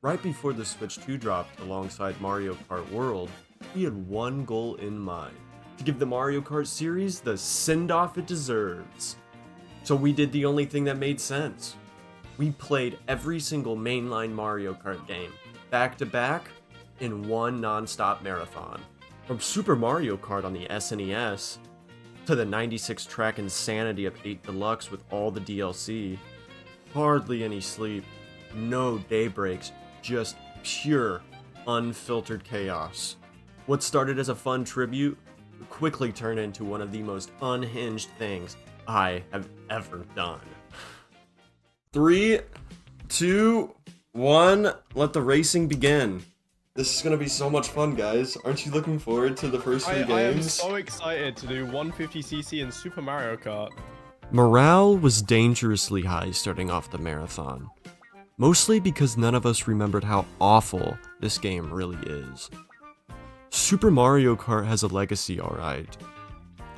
Right before the Switch 2 dropped alongside Mario Kart World, we had one goal in mind: to give the Mario Kart series the send-off it deserves. So we did the only thing that made sense. We played every single mainline Mario Kart game, back to back, in one non-stop marathon. From Super Mario Kart on the SNES, to the 96-track insanity of 8 Deluxe with all the DLC, hardly any sleep, no day breaks, just pure, unfiltered chaos. What started as a fun tribute quickly turned into one of the most unhinged things I have ever done. 3, 2, 1, let the racing begin. This is gonna be so much fun, guys. Aren't you looking forward to the first few games? I am so excited to do 150cc in Super Mario Kart. Morale was dangerously high starting off the marathon. Mostly because none of us remembered how awful this game really is. Super Mario Kart has a legacy, alright.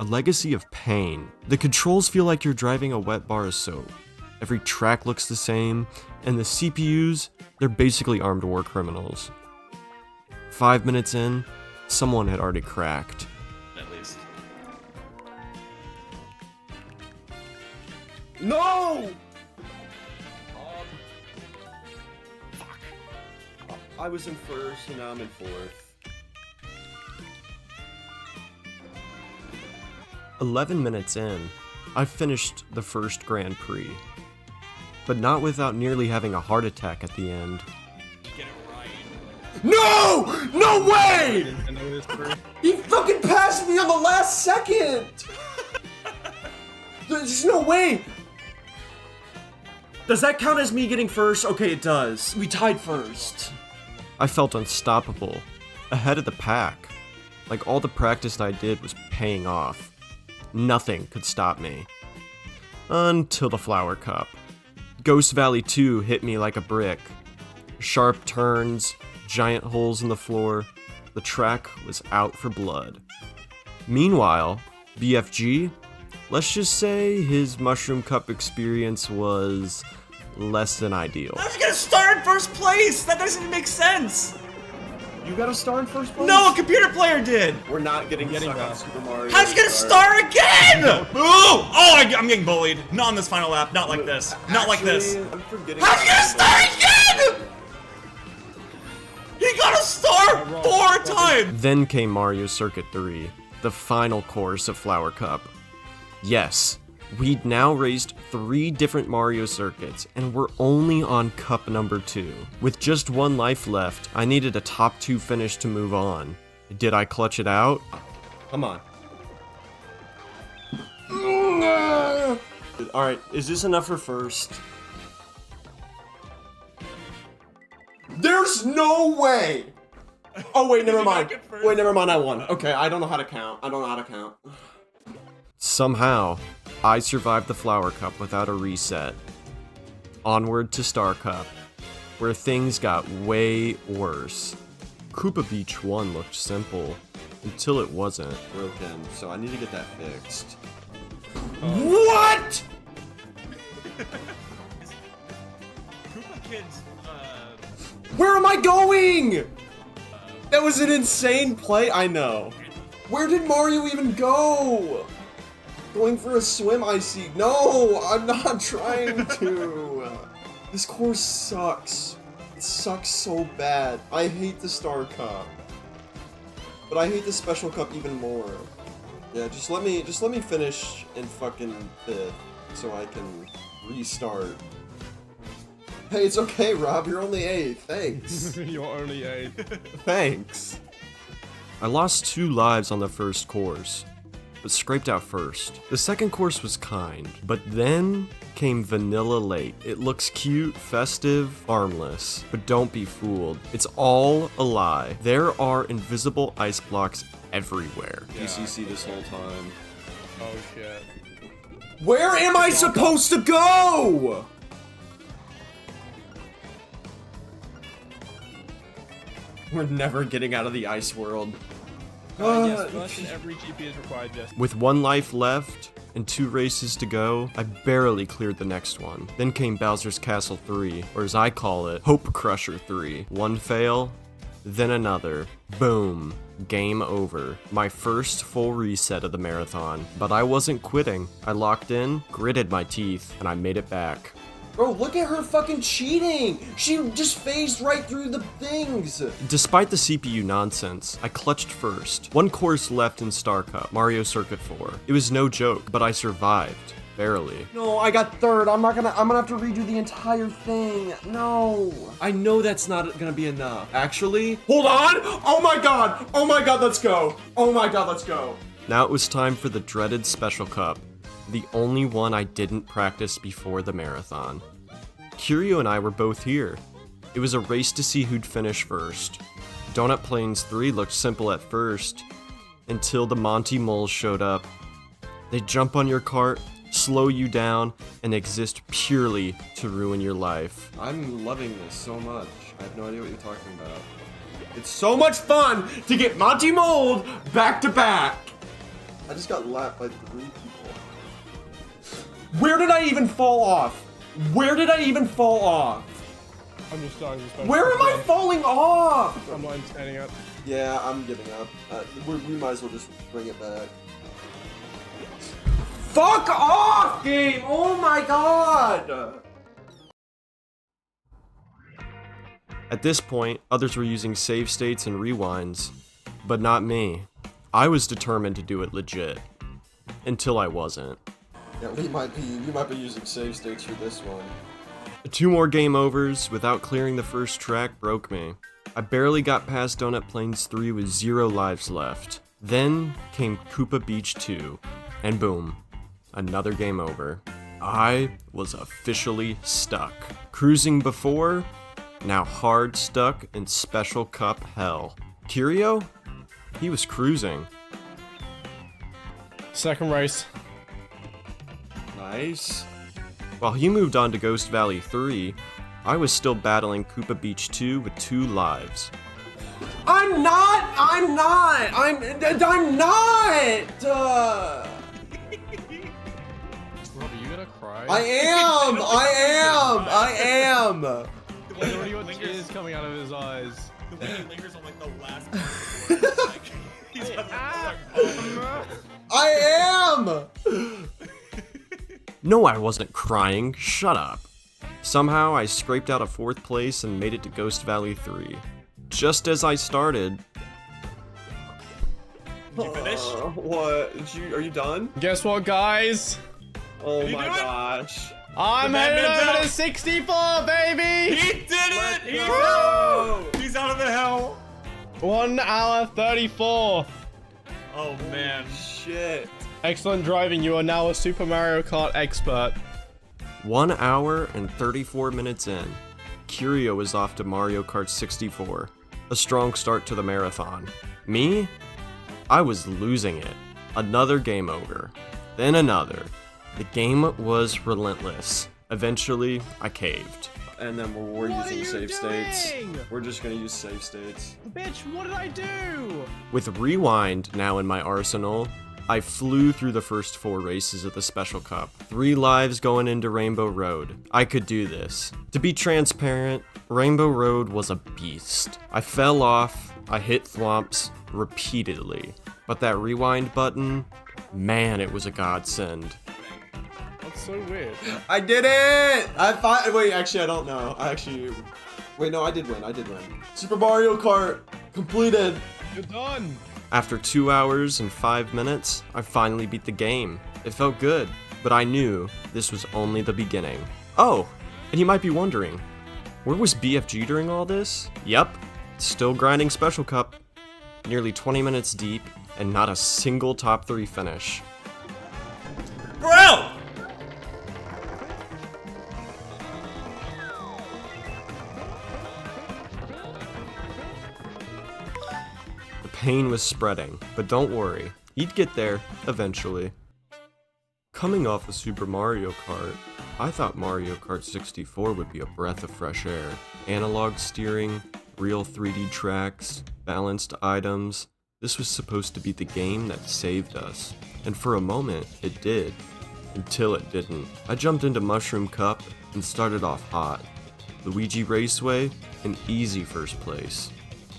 A legacy of pain. The controls feel like you're driving a wet bar of soap. Every track looks the same, and the CPUs, they're basically armed war criminals. 5 minutes in, someone had already cracked. At least. No! I was in first, and now I'm in fourth. 11 minutes in, I finished the first Grand Prix. But not without nearly having a heart attack at the end. Get it right. No! No way! Nintendo history. He fucking passed me on the last second! There's no way! Does that count as me getting first? Okay, it does. We tied first. I felt unstoppable, ahead of the pack. Like all the practice I did was paying off. Nothing could stop me. Until the Flower Cup. Ghost Valley 2 hit me like a brick. Sharp turns, giant holes in the floor. The track was out for blood. Meanwhile, BFG, let's just say his Mushroom Cup experience was less than ideal. I was gonna start in first place! That doesn't even make sense! You got a star in first place? No, a computer player did! We're not getting Getting stuck on that. Super Mario. How's you gonna start again? Ooh! Oh, I'm getting bullied. Not on this final lap. Not like this. Not like this. I'm forgetting. How's you gonna start again? He got a star 4 times! Then came Mario Circuit 3, the final course of Flower Cup. Yes, we'd now raced 3 different Mario circuits, and we're only on Cup number 2. With just 1 life left, I needed a top 2 finish to move on. Did I clutch it out? Come on. Alright, is this enough for first? There's no way! Oh wait, never mind. Wait, never mind, I won. Okay, I don't know how to count. Somehow, I survived the Flower Cup without a reset. Onward to Star Cup, where things got way worse. Koopa Beach 1 looked simple, until it wasn't. Broken, so I need to get that fixed. What?! Koopa Kids, Where am I going?! That was an insane play, I know. Where did Mario even go? Going for a swim, I see. No, I'm not trying to. This course sucks. It sucks so bad. I hate the Star Cup. But I hate the Special Cup even more. Yeah, just let me finish in fucking 5th so I can restart. Hey, it's okay, Rob. You're only 8th. Thanks. You're only 8. Thanks. I lost 2 lives on the first course, but scraped out first. The second course was kind, but then came Vanilla Lake. It looks cute, festive, harmless, but don't be fooled. It's all a lie. There are invisible ice blocks everywhere. Yeah. DCC this whole time. Oh shit. Where am I supposed to go? We're never getting out of the ice world. Yes, first in every GP is required, yes. With 1 life left, and 2 races to go, I barely cleared the next one. Then came Bowser's Castle 3, or as I call it, Hope Crusher 3. One fail, then another. Boom. Game over. My first full reset of the marathon. But I wasn't quitting. I locked in, gritted my teeth, and I made it back. Bro, look at her fucking cheating! She just phased right through the things! Despite the CPU nonsense, I clutched first. 1 course left in Star Cup, Mario Circuit 4. It was no joke, but I survived. Barely. No, I got 3rd. I'm gonna have to redo the entire thing. No. I know that's not gonna be enough. Actually, hold on! Oh my god! Oh my god, let's go! Oh my god, let's go! Now it was time for the dreaded Special Cup. The only one I didn't practice before the marathon. Curio and I were both here. It was a race to see who'd finish first. Donut Plains 3 looked simple at first, until the Monty Moles showed up. They jump on your cart, slow you down, and exist purely to ruin your life. I'm loving this so much. I have no idea what you're talking about. It's so much fun to get Monty Mold back to back! I just got lapped by 3 people. Where did I even fall off? Where did I even fall off? I'm just starting this. Where am I falling off? I'm not standing up. Yeah, I'm giving up. We might as well just bring it back. Fuck off, game! Oh my god! At this point, others were using save states and rewinds, but not me. I was determined to do it legit. Until I wasn't. Yeah, we might be using save states for this one. 2 more game overs without clearing the first track broke me. I barely got past Donut Plains 3 with 0 lives left. Then came Koopa Beach 2, and boom, another game over. I was officially stuck. Cruising before, now hard stuck in Special Cup hell. Curio? He was cruising. Second race. Nice. While he moved on to Ghost Valley 3, I was still battling Koopa Beach 2 with 2 lives. I'm not! Rob, are you gonna cry? I am! Already got tears coming out of his eyes. The way he lingers on like the last. He's I am! No, I wasn't crying. Shut up. Somehow, I scraped out a 4th place and made it to Ghost Valley 3. Just as I started. Did you finish? What? Are you done? Guess what, guys? Oh you my do it? gosh. I'm The headed Batman's over out. to 64, baby! He did it! He's go. out! He's out of the hell! 1 hour 34. Oh man. Shit. Excellent driving. You are now a Super Mario Kart expert. 1 hour and 34 minutes in, Curio is off to Mario Kart 64. A strong start to the marathon. Me? I was losing it. Another game over. Then another. The game was relentless. Eventually, I caved. And then we're What are using you save states. doing? We're just gonna use save states. Bitch, what did I do? With Rewind now in my arsenal, I flew through the first 4 races of the Special Cup. 3 lives going into Rainbow Road. I could do this. To be transparent, Rainbow Road was a beast. I fell off, I hit thwomps repeatedly. But that rewind button, man, it was a godsend. That's so weird. I did it! Wait, actually, I don't know. Wait, no, I did win. Super Mario Kart completed. You're done. After 2 hours and 5 minutes, I finally beat the game. It felt good, but I knew this was only the beginning. Oh, and you might be wondering, where was BFG during all this? Yep, still grinding Special Cup. Nearly 20 minutes deep, and not a single top 3 finish. Bro! The pain was spreading, but don't worry, he'd get there eventually. Coming off of Super Mario Kart, I thought Mario Kart 64 would be a breath of fresh air. Analog steering, real 3D tracks, balanced items, This was supposed to be the game that saved us, and for a moment it did, until it didn't. I jumped into Mushroom Cup and started off hot. Luigi Raceway, an easy first place.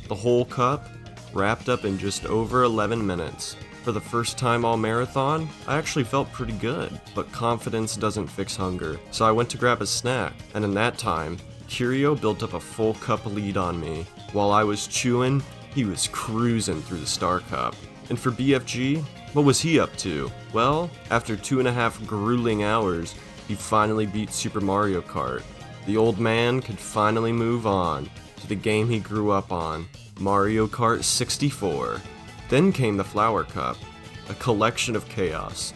The whole cup wrapped up in just over 11 minutes. For the first time all marathon, I actually felt pretty good, but confidence doesn't fix hunger, so I went to grab a snack, and in that time, Curio built up a full cup lead on me. While I was chewing, he was cruising through the Star Cup. And for BFG, what was he up to? Well, after 2.5 grueling hours, he finally beat Super Mario Kart. The old man could finally move on to the game he grew up on, Mario Kart 64. Then came the Flower Cup, a collection of chaos.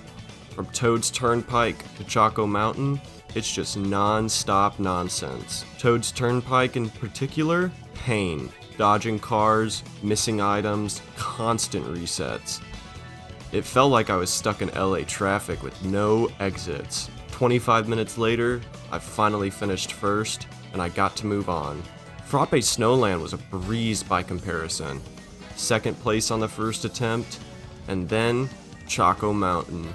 From Toad's Turnpike to Choco Mountain, it's just non-stop nonsense. Toad's Turnpike in particular, pain. Dodging cars, missing items, constant resets. It felt like I was stuck in LA traffic with no exits. 25 minutes later, I finally finished first, and I got to move on. Frappe Snowland was a breeze by comparison. Second place on the first attempt, and then Choco Mountain.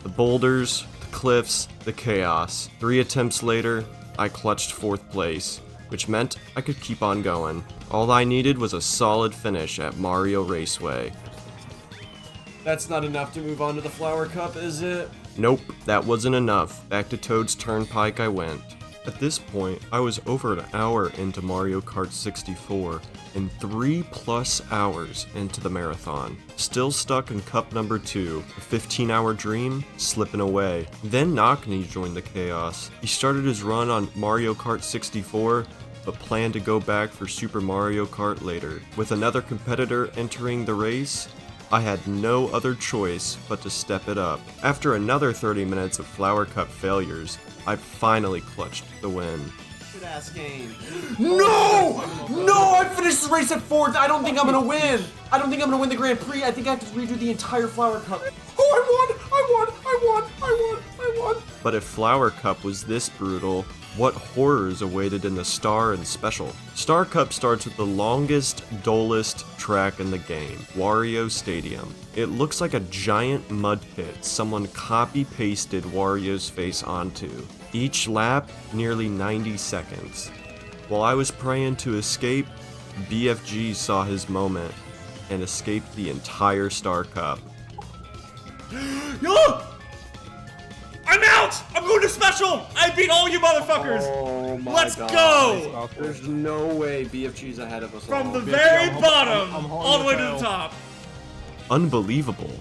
The boulders, the cliffs, the chaos. 3 attempts later, I clutched 4th place, which meant I could keep on going. All I needed was a solid finish at Mario Raceway. That's not enough to move on to the Flower Cup, is it? Nope, that wasn't enough. Back to Toad's Turnpike I went. At this point, I was over an hour into Mario Kart 64 and 3+ hours into the marathon. Still stuck in cup number 2, a 15-hour dream slipping away. Then Knockney joined the chaos. He started his run on Mario Kart 64, but planned to go back for Super Mario Kart later. With another competitor entering the race, I had no other choice but to step it up. After another 30 minutes of Flower Cup failures, I finally clutched the win. Good ass game. No! No! I finished the race at 4th. I don't think I'm gonna win. I don't think I'm gonna win the Grand Prix. I think I have to redo the entire Flower Cup. Oh, I won! But if Flower Cup was this brutal, what horrors awaited in the Star and Special? Star Cup starts with the longest, dullest track in the game, Wario Stadium. It looks like a giant mud pit someone copy-pasted Wario's face onto. Each lap, nearly 90 seconds. While I was praying to escape, BFG saw his moment and escaped the entire Star Cup. Yo! I'm out! I'm going to special! I beat all you motherfuckers! Oh my Let's God. go! There's no way BFG's ahead of us From all. the very I'm bottom, holding all the way to your the tail. top. Unbelievable.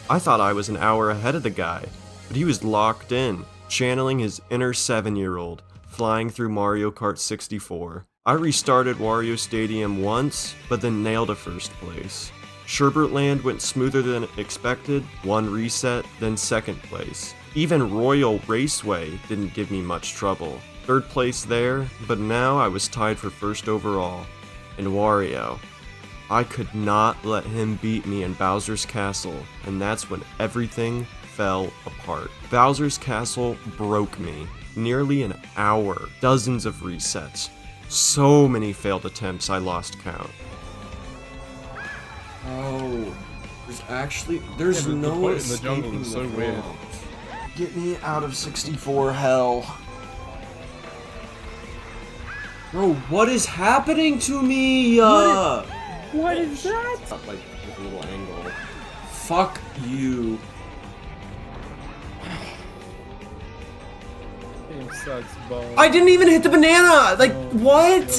I thought I was an hour ahead of the guy, but he was locked in, channeling his inner 7-year-old, flying through Mario Kart 64. I restarted Wario Stadium once, but then nailed a first place. Sherbert Land went smoother than expected, 1 reset, then 2nd place. Even Royal Raceway didn't give me much trouble. 3rd place there, but now I was tied for 1st overall. And Wario. I could not let him beat me in Bowser's Castle, and that's when everything fell apart. Bowser's Castle broke me. Nearly an hour, dozens of resets, so many failed attempts I lost count. Oh, there's Yeah, the no point in the jungle escaping is so the weird. flaws. Get me out of 64 hell. Bro, what is happening to me? What is that? Up, like with a little angle. Fuck you. Game sucks, bro. I didn't even hit the banana. Like what?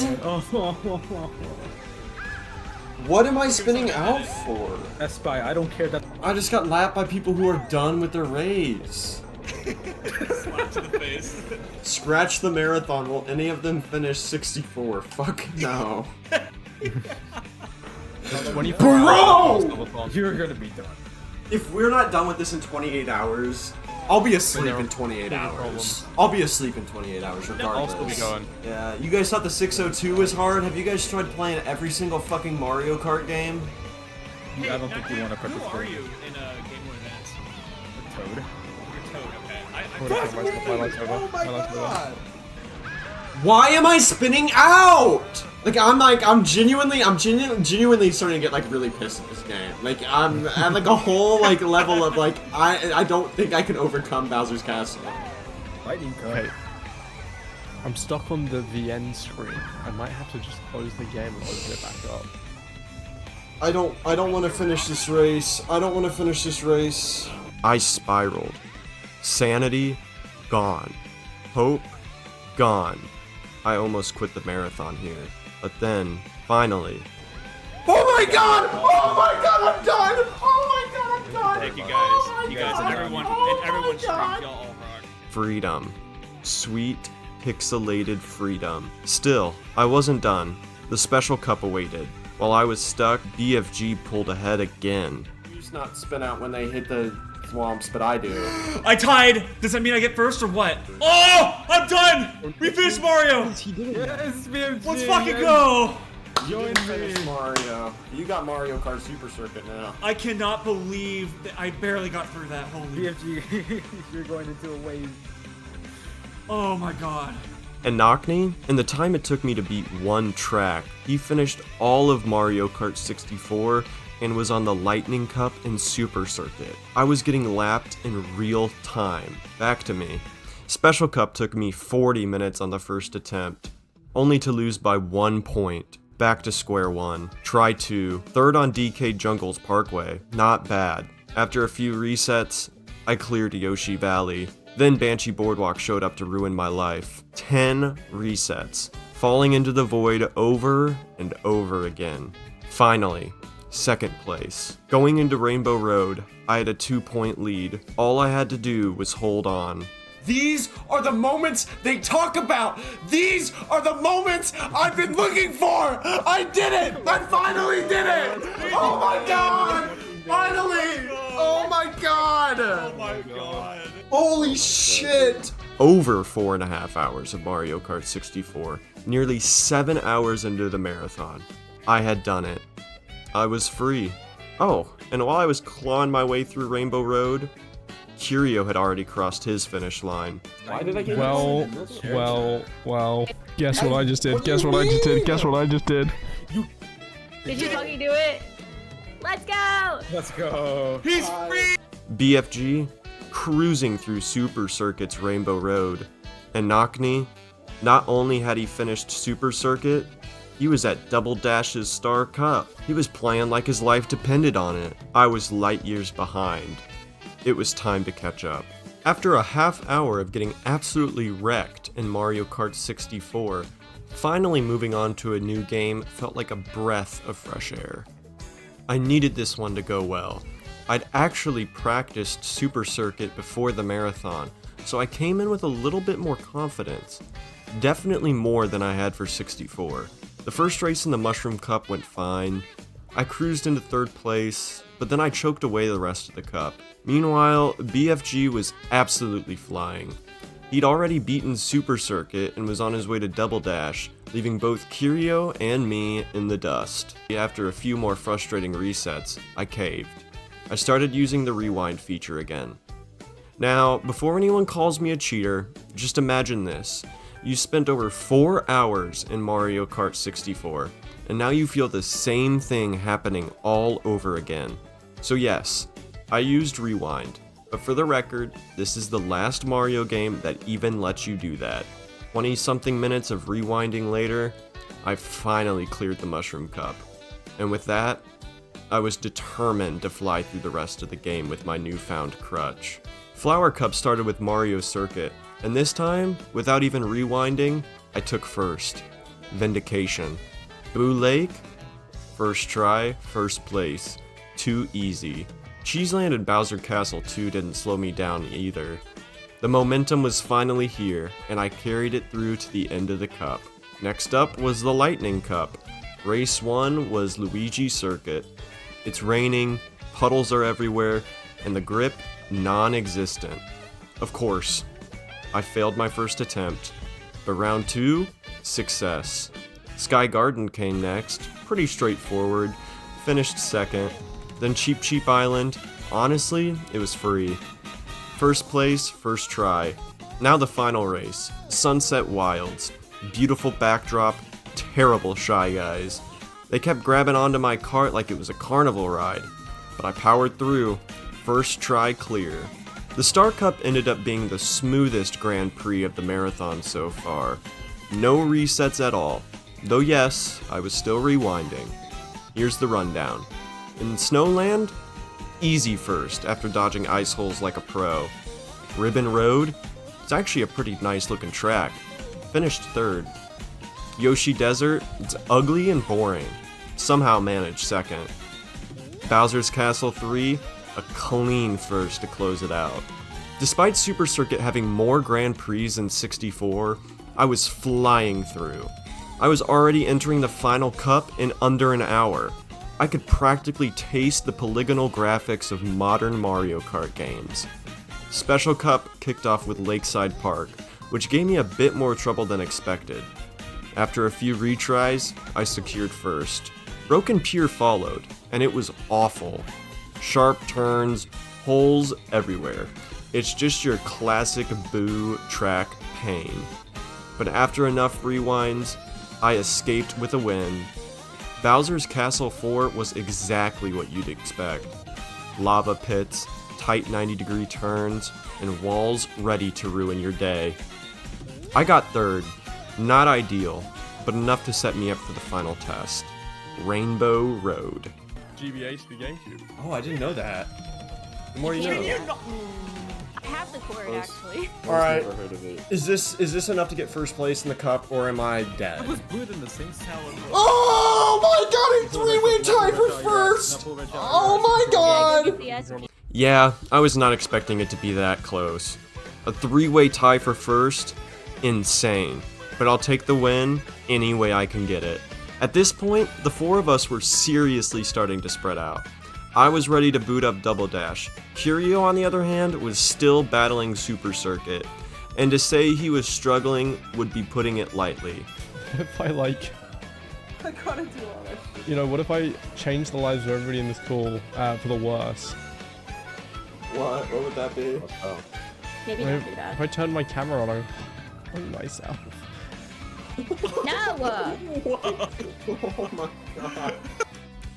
What am I spinning out for? That's spy. I don't care that. I just got lapped by people who are done with their race. Slap to the face. Scratch the marathon. Will any of them finish 64? Fuck no. 24 Bro! hours. You're gonna be done. If we're not done with this in 28 hours, I'll be asleep Then there in 28 will be hours. problems. I'll be asleep in 28 hours regardless. I'll still be going. Yeah, you guys thought the 602 was hard? Have you guys tried playing every single fucking Mario Kart game? I don't think you want to Who are participate. you in Game Boy Advance? Toad. You're Toad, okay. My light's over. My light's over. Why am I spinning out? I'm genuinely starting to get like really pissed at this game. Like I'm at like a whole like level of like I don't think I can overcome Bowser's Castle. Lightning Cup. Okay. I'm stuck on the VN screen. I might have to just close the game and open it back up. I don't want to finish this race. I don't want to finish this race. I spiraled. Sanity, gone. Hope, gone. I almost quit the marathon here. But then, finally... Oh my god! Oh my god, I'm done! Oh my god, I'm done! Thank you guys. Oh my You guys god. and everyone, Oh and everyone my streamed, God. y'all all rock. freedom. Sweet, pixelated freedom. Still, I wasn't done. The special cup awaited. While I was stuck, BFG pulled ahead again. Who's not spin out when they hit the swamps, but I do. I tied! Does that mean I get first or what? Oh! I'm done! We finished Mario! He did it. Yes, BFG! Let's fucking go! Join me. Mario. You got Mario Kart Super Circuit now. I cannot believe that I barely got through that. Holy. BFG, you're going into a wave. Oh my god. And Knockney, in the time it took me to beat one track, he finished all of Mario Kart 64 and was on the Lightning Cup and Super Circuit. I was getting lapped in real time. Back to me. Special Cup took me 40 minutes on the first attempt, only to lose by 1 point. Back to square one. Try 2. Third on DK Jungle's Parkway. Not bad. After a few resets, I cleared Yoshi Valley. Then Banshee Boardwalk showed up to ruin my life. 10 resets. Falling into the void over and over again. Finally, second place. Going into Rainbow Road, I had a 2-point lead. All I had to do was hold on. These are the moments they talk about. These are the moments I've been looking for. I did it. I finally did it. Oh my god. Finally. Oh my god. Oh my god. Holy shit. Over 4.5 hours of Mario Kart 64. Nearly 7 hours into the marathon. I had done it. I was free. Oh, and while I was clawing my way through Rainbow Road, Curio had already crossed his finish line. Why did I get Well, guess what I just did? Guess what I just did? Guess what I just did? Did you fucking do it? Let's go! Let's go. He's free! BFG, cruising through Super Circuit's Rainbow Road. And Knockney, not only had he finished Super Circuit, he was at Double Dash's Star Cup. He was playing like his life depended on it. I was light years behind. It was time to catch up. After a half hour of getting absolutely wrecked in Mario Kart 64, finally moving on to a new game felt like a breath of fresh air. I needed this one to go well. I'd actually practiced Super Circuit before the marathon, so I came in with a little bit more confidence. Definitely more than I had for 64. The first race in the Mushroom Cup went fine. I cruised into third place, but then I choked away the rest of the cup. Meanwhile, BFG was absolutely flying. He'd already beaten Super Circuit and was on his way to Double Dash, leaving both Curio and me in the dust. After a few more frustrating resets, I caved. I started using the rewind feature again. Now, before anyone calls me a cheater, just imagine this. You spent over 4 hours in Mario Kart 64, and now you feel the same thing happening all over again. So yes, I used rewind, but for the record, this is the last Mario game that even lets you do that. 20-something minutes of rewinding later, I finally cleared the Mushroom Cup. And with that, I was determined to fly through the rest of the game with my newfound crutch. Flower Cup started with Mario Circuit, and this time, without even rewinding, I took first. Vindication. Boo Lake? First try, first place. Too easy. Cheeseland and Bowser Castle 2 didn't slow me down either. The momentum was finally here, and I carried it through to the end of the cup. Next up was the Lightning Cup. Race 1 was Luigi Circuit. It's raining, puddles are everywhere, and the grip non-existent. Of course, I failed my first attempt, but round 2, success. Sky Garden came next, pretty straightforward, finished second. Then Cheap Cheap Island, honestly, it was free. First place, first try. Now the final race, Sunset Wilds. Beautiful backdrop, terrible Shy Guys. They kept grabbing onto my cart like it was a carnival ride, but I powered through, first try clear. The Star Cup ended up being the smoothest Grand Prix of the marathon so far. No resets at all, though yes, I was still rewinding. Here's the rundown. In Snowland, easy first after dodging ice holes like a pro. Ribbon Road, it's actually a pretty nice looking track. Finished third. Yoshi Desert, it's ugly and boring. Somehow managed second. Bowser's Castle 3, a clean first to close it out. Despite Super Circuit having more Grand Prix than 64, I was flying through. I was already entering the final cup in under an hour. I could practically taste the polygonal graphics of modern Mario Kart games. Special Cup kicked off with Lakeside Park, which gave me a bit more trouble than expected. After a few retries, I secured first. Broken Pier followed, and it was awful. Sharp turns, holes everywhere. It's just your classic boo track pain. But after enough rewinds, I escaped with a win. Bowser's Castle 4 was exactly what you'd expect. Lava pits, tight 90-degree turns, and walls ready to ruin your day. I got third. Not ideal, but enough to set me up for the final test. Rainbow Road. GBH the GameCube. Oh, I didn't know that. The more you know. I have the cord actually. All right. Never heard of it. Is this enough to get first place in the cup, or am I dead? I was good in the same salad. Oh my god! A three-way tie for first. Oh my god! Yes. Yeah, I was not expecting it to be that close. A three-way tie for first? Insane. But I'll take the win any way I can get it. At this point, the four of us were seriously starting to spread out. I was ready to boot up Double Dash. Curio, on the other hand, was still battling Super Circuit. And to say he was struggling would be putting it lightly. If I like, I gotta do all that shit. you know, what if I change the lives of everybody in this call for the worse? What would that be? Oh. Maybe don't do that. If I turn my camera on, I'm playing myself. No! Oh my god.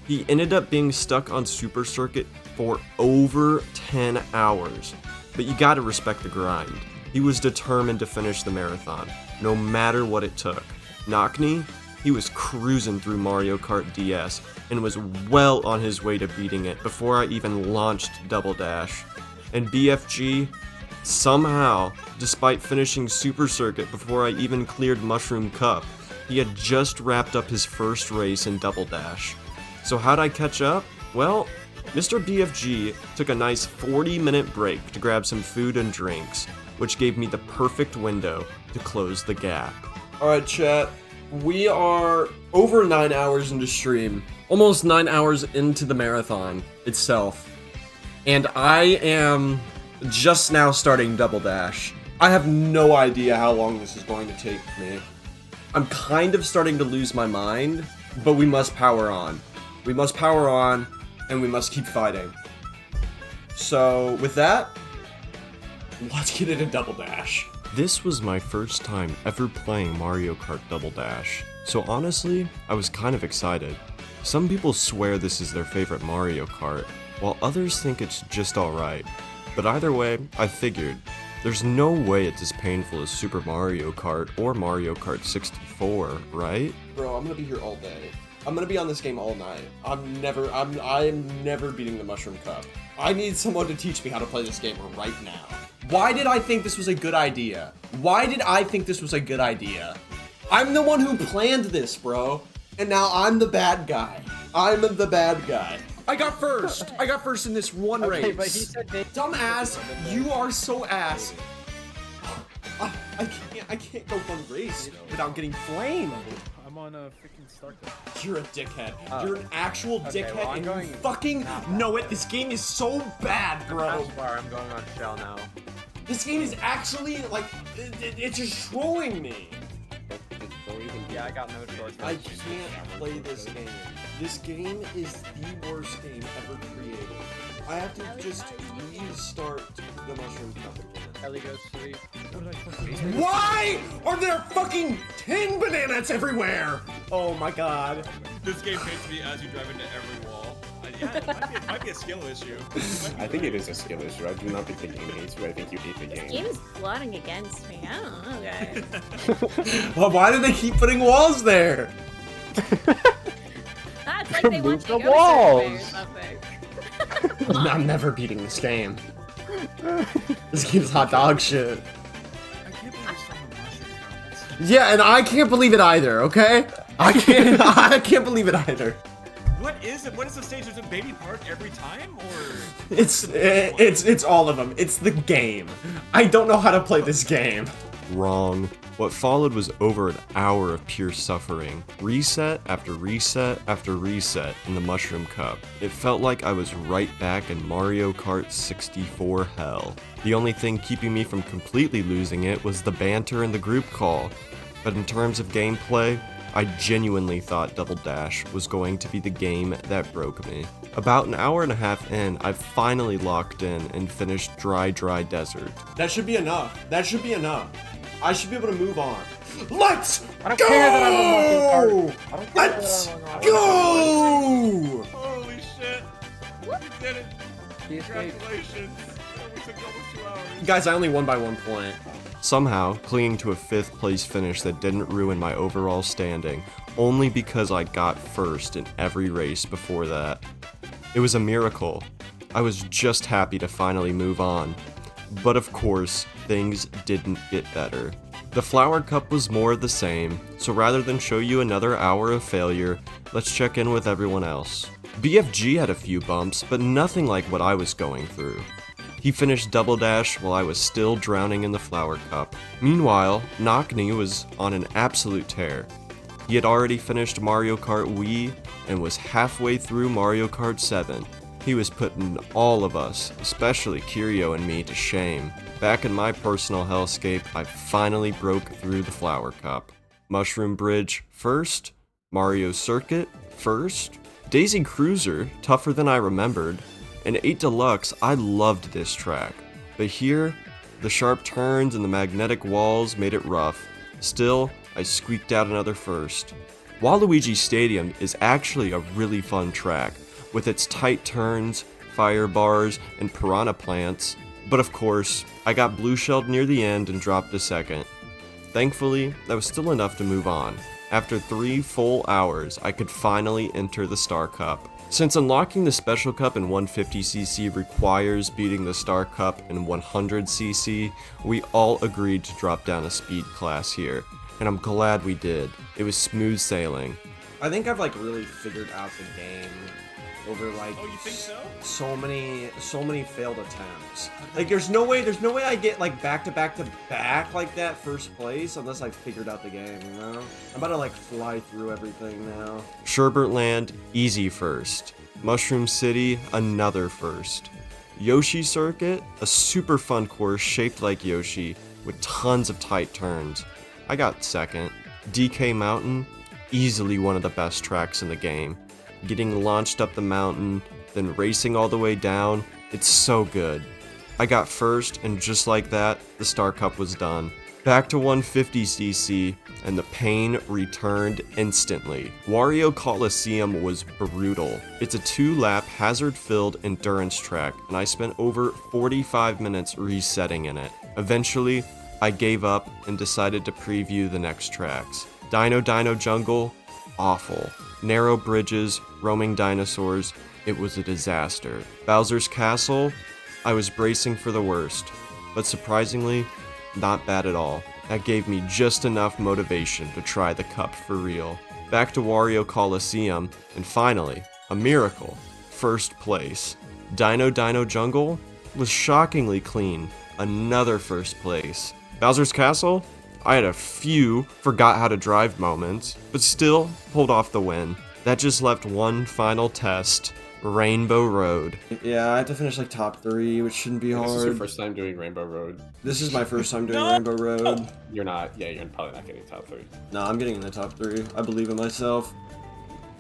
He ended up being stuck on Super Circuit for over 10 hours. But you gotta respect the grind. He was determined to finish the marathon, no matter what it took. Knockney, he was cruising through Mario Kart DS and was well on his way to beating it before I even launched Double Dash. And BFG, somehow, despite finishing Super Circuit before I even cleared Mushroom Cup, he had just wrapped up his first race in Double Dash. So how'd I catch up? Well, Mr. BFG took a nice 40-minute break to grab some food and drinks, which gave me the perfect window to close the gap. Alright, chat. We are over 9 hours into stream. Almost 9 hours into the marathon itself. And I am just now starting Double Dash. I have no idea how long this is going to take me. I'm kind of starting to lose my mind, but we must power on. We must power on, and we must keep fighting. So, with that, let's get into Double Dash. This was my first time ever playing Mario Kart Double Dash, so honestly, I was kind of excited. Some people swear this is their favorite Mario Kart, while others think it's just alright. But either way, I figured, there's no way it's as painful as Super Mario Kart or Mario Kart 64, right? Bro, I'm gonna be here all day. I'm gonna be on this game all night. I'm never beating the Mushroom Cup. I need someone to teach me how to play this game right now. Why did I think this was a good idea? Why did I think this was a good idea? I'm the one who planned this, bro. And now I'm the bad guy. I'm the bad guy. I got first. I got first in this one race. But he said they... Dumbass, you are so ass. I can't go one race without getting flamed. I'm on a freaking start. You're a dickhead. You're an actual dickhead, well, I'm and going- you fucking know it. This game is so bad, bro. I'm going on shell now. This game is actually, like, it's just trolling me. Yeah, I got no choice. I can't play this game. This game is the worst game ever created. I have to just restart the Mushroom Cup again. Ellie goes sleep. Why are there fucking 10 bananas everywhere? Oh my god. This game hates me as you drive into every wall. Yeah, it might be a skill issue. I think it is a skill issue. I do not think the game hates you. I think you hate the This game. game is plotting against me. I don't know, guys. Well, why do they keep putting walls there? That's like they want Move you to the go certain way or walls. something. I'm never beating this game. This game's hot dog shit. I can't believe you're still on the mushroom cup. Yeah, and I can't believe it either, okay? I can't believe it either. What is it? What is the stage? Is it Baby Park every time, or? It's all of them. It's the game. I don't know how to play this game. Wrong. What followed was over an hour of pure suffering. Reset after reset after reset in the Mushroom Cup. It felt like I was right back in Mario Kart 64 hell. The only thing keeping me from completely losing it was the banter and the group call. But in terms of gameplay, I genuinely thought Double Dash was going to be the game that broke me. About an hour and a half in, I finally locked in and finished Dry Desert. That should be enough. That should be enough. I should be able to move on. Let's I don't go! care that I'm on Mario Kart. I don't care that Let's I'm on go! Holy shit! You did it! He escaped. Congratulations! It took almost 2 hours. Guys, I only won by 1 point. Somehow, clinging to a 5th place finish that didn't ruin my overall standing, only because I got first in every race before that. It was a miracle. I was just happy to finally move on. But of course, things didn't get better. The Flower Cup was more of the same, so rather than show you another hour of failure, let's check in with everyone else. BFG had a few bumps, but nothing like what I was going through. He finished Double Dash while I was still drowning in the Flower Cup. Meanwhile, Knockney was on an absolute tear. He had already finished Mario Kart Wii and was halfway through Mario Kart 7. He was putting all of us, especially Kirio and me, to shame. Back in my personal hellscape, I finally broke through the Flower Cup. Mushroom Bridge first, Mario Circuit first, Daisy Cruiser tougher than I remembered, and 8 Deluxe. I loved this track. But here, the sharp turns and the magnetic walls made it rough. Still, I squeaked out another first. Waluigi Stadium is actually a really fun track, with its tight turns, fire bars, and piranha plants, but of course, I got blue-shelled near the end and dropped a second. Thankfully, that was still enough to move on. After 3 full hours, I could finally enter the Star Cup. Since unlocking the Special Cup in 150cc requires beating the Star Cup in 100cc, we all agreed to drop down a speed class here, and I'm glad we did. It was smooth sailing. I think I've like really figured out the game over like Oh, you think so? so many failed attempts. Like there's no way I get like back to back like that first place unless I figured out the game, you know? I'm about to like fly through everything now. Sherbertland, easy first. Mushroom City, another first. Yoshi Circuit, a super fun course shaped like Yoshi with tons of tight turns. I got second. DK Mountain, easily one of the best tracks in the game. Getting launched up the mountain, then racing all the way down, it's so good. I got first, and just like that, the Star Cup was done. Back to 150cc, and the pain returned instantly. Wario Coliseum was brutal. It's a 2-lap, hazard-filled endurance track, and I spent over 45 minutes resetting in it. Eventually, I gave up and decided to preview the next tracks. Dino Jungle, awful. Narrow bridges, roaming dinosaurs, it was a disaster. Bowser's Castle, I was bracing for the worst, but surprisingly, not bad at all. That gave me just enough motivation to try the cup for real. Back to Wario Coliseum, and finally, a miracle, first place. Dino Jungle was shockingly clean, another first place. Bowser's Castle, I had a few forgot how to drive moments, but still pulled off the win. That just left one final test, Rainbow Road. Yeah, I have to finish like top 3, which shouldn't be This is your hard. first time doing Rainbow Road. This is my first time doing Rainbow Road. You're not, yeah, you're probably not getting top 3. No, I'm getting in the top 3. I believe in myself.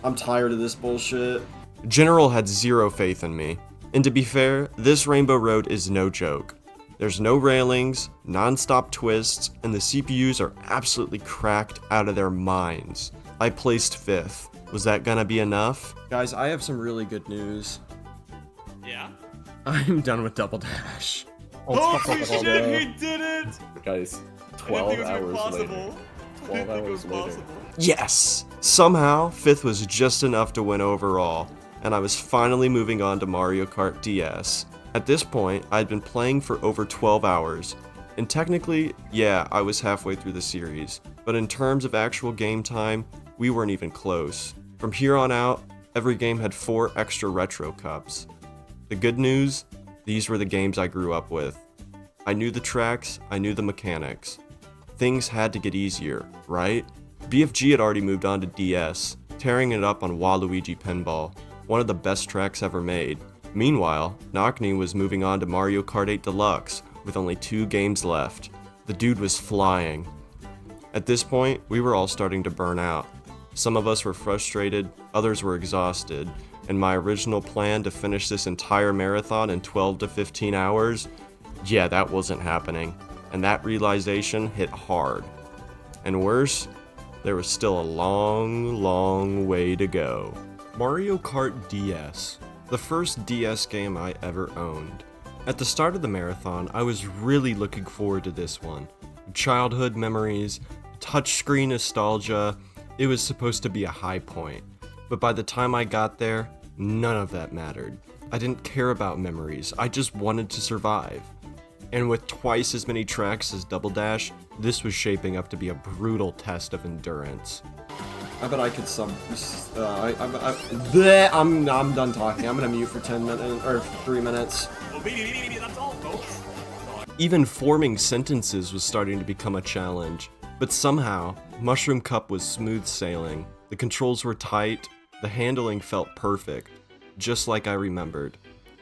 I'm tired of this bullshit. General had zero faith in me. And to be fair, this Rainbow Road is no joke. There's no railings, non-stop twists, and the CPUs are absolutely cracked out of their minds. I placed 5th. Was that gonna be enough? Guys, I have some really good news. Yeah? I'm done with Double Dash. Holy shit, he did it! Guys, I 12 didn't think it was hours later. possible. 12 hours later. Possible. Yes! Somehow, 5th was just enough to win overall, and I was finally moving on to Mario Kart DS. At this point, I'd been playing for over 12 hours, and technically, yeah, I was halfway through the series, but in terms of actual game time, we weren't even close. From here on out, every game had 4 extra retro cups. The good news, these were the games I grew up with. I knew the tracks, I knew the mechanics. Things had to get easier, right? BFG had already moved on to DS, tearing it up on Waluigi Pinball, one of the best tracks ever made. Meanwhile, Knockney was moving on to Mario Kart 8 Deluxe, with only 2 games left. The dude was flying. At this point, we were all starting to burn out. Some of us were frustrated, others were exhausted, and my original plan to finish this entire marathon in 12 to 15 hours, yeah, that wasn't happening. And that realization hit hard. And worse, there was still a long, long way to go. Mario Kart DS, the first DS game I ever owned. At the start of the marathon, I was really looking forward to this one. Childhood memories, touchscreen nostalgia, it was supposed to be a high point. But by the time I got there, none of that mattered. I didn't care about memories, I just wanted to survive. And with twice as many tracks as Double Dash, this was shaping up to be a brutal test of endurance. I bet I could I'm done talking. I'm gonna mute for 10 minutes, or 3 minutes. That's all, folks. Even forming sentences was starting to become a challenge. But somehow, Mushroom Cup was smooth sailing. The controls were tight, the handling felt perfect, just like I remembered.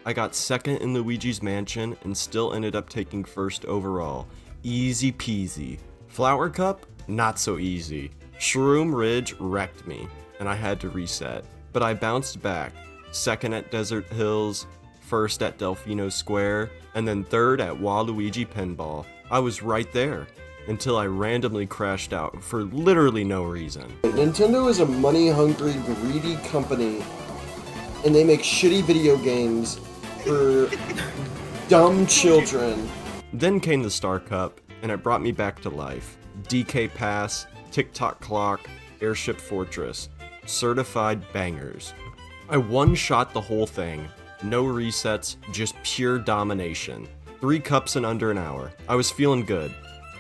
I got second in Luigi's Mansion and still ended up taking first overall. Easy peasy. Flower Cup? Not so easy. Shroom Ridge wrecked me, and I had to reset. But I bounced back. Second at Desert Hills, first at Delfino Square, and then third at Waluigi Pinball. I was right there, until I randomly crashed out for literally no reason. Nintendo is a money-hungry, greedy company, and they make shitty video games for dumb children. Then came the Star Cup, and it brought me back to life. DK Pass, TikTok Clock, Airship Fortress. Certified bangers. I one-shot the whole thing. No resets, just pure domination. 3 cups in under an hour. I was feeling good.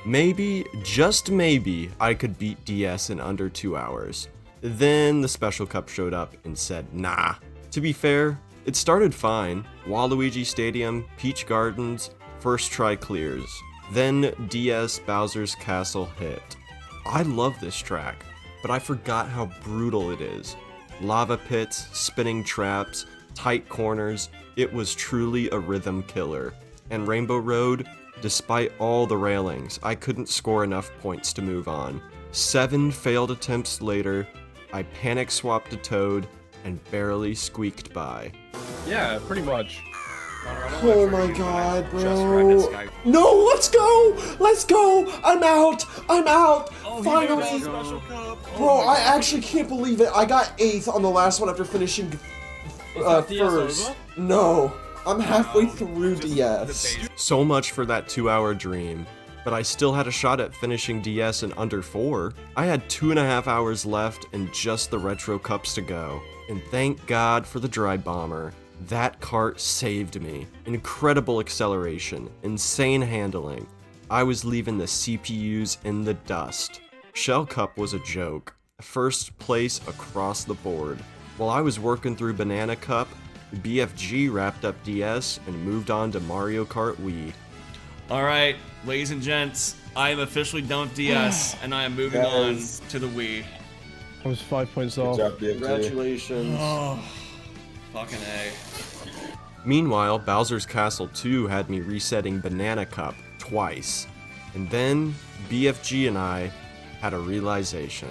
Maybe, just maybe, I could beat DS in under 2 hours. Then the Special Cup showed up and said, nah. To be fair, it started fine. Waluigi Stadium, Peach Gardens, first try clears. Then DS Bowser's Castle hit. I love this track, but I forgot how brutal it is. Lava pits, spinning traps, tight corners, it was truly a rhythm killer. And Rainbow Road, despite all the railings, I couldn't score enough points to move on. 7 failed attempts later, I panic swapped to Toad and barely squeaked by. Yeah, pretty much. Oh my god, bro. No, let's go! Let's go! I'm out! I'm out! Finally! Bro, I actually can't believe it. I got 8th on the last one after finishing first. No, I'm halfway through DS. So much for that 2-hour dream. But I still had a shot at finishing DS in under 4. I had 2.5 hours left and just the Retro Cups to go. And thank God for the Dry Bomber. That cart saved me. Incredible acceleration, insane handling. I was leaving the CPUs in the dust. Shell Cup was a joke. First place across the board. While I was working through Banana Cup, BFG wrapped up DS and moved on to Mario Kart Wii. Alright, ladies and gents, I am officially done with DS, and I am moving on to the Wii. I was 5 points off. Congratulations. Oh, fucking A. Meanwhile, Bowser's Castle 2 had me resetting Banana Cup twice. And then, BFG and I had a realization.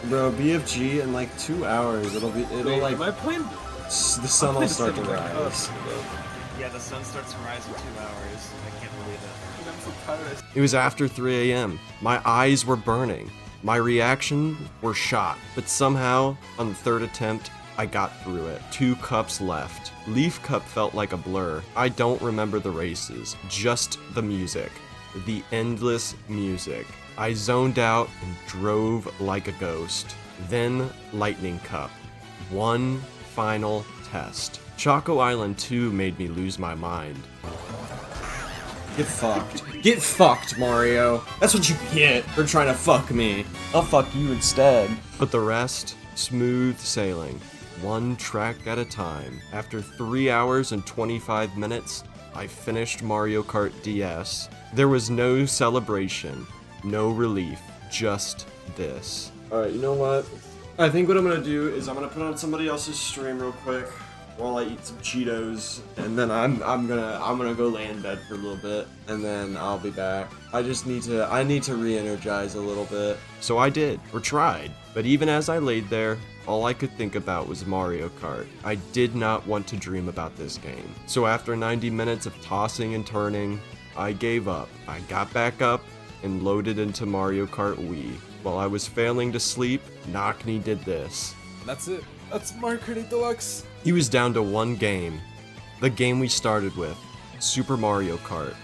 Bro, BFG in like 2 hours, it'll Am I playing? the sun will start to rise. Yeah, the sun starts to rise in 2 hours. I can't believe it. I'm so tired. It was after 3 a.m. My eyes were burning. My reaction were shot, but somehow, on the third attempt, I got through it. 2 cups left. Leaf Cup felt like a blur. I don't remember the races, just the music. The endless music. I zoned out and drove like a ghost. Then Lightning Cup. One final test. Choco Island 2 made me lose my mind. Get fucked. Get fucked, Mario. That's what you get for trying to fuck me. I'll fuck you instead. But the rest, smooth sailing. One track at a time. After 3 hours and 25 minutes, I finished Mario Kart DS. There was no celebration, no relief, just this. Alright, you know what? I think what I'm gonna do is I'm gonna put on somebody else's stream real quick while I eat some Cheetos, and then I'm gonna go lay in bed for a little bit, and then I'll be back. I need to re-energize a little bit. So I did, or tried. But even as I laid there, all I could think about was Mario Kart. I did not want to dream about this game. So after 90 minutes of tossing and turning, I gave up. I got back up and loaded into Mario Kart Wii. While I was failing to sleep, Knockney did this. That's it. That's Mario Kart 8 Deluxe. He was down to one game. The game we started with, Super Mario Kart.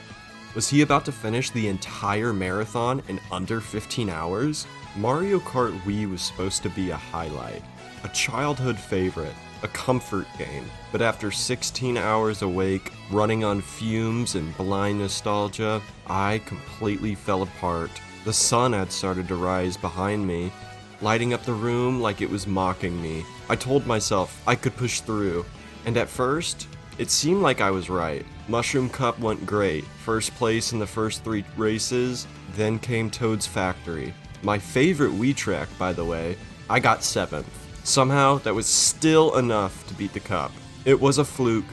Was he about to finish the entire marathon in under 15 hours? Mario Kart Wii was supposed to be a highlight, a childhood favorite, a comfort game. But after 16 hours awake, running on fumes and blind nostalgia, I completely fell apart. The sun had started to rise behind me, lighting up the room like it was mocking me. I told myself I could push through, and at first, it seemed like I was right. Mushroom Cup went great, first place in the first 3 races, then came Toad's Factory. My favorite Wii track, by the way, I got 7th. Somehow, that was still enough to beat the cup. It was a fluke,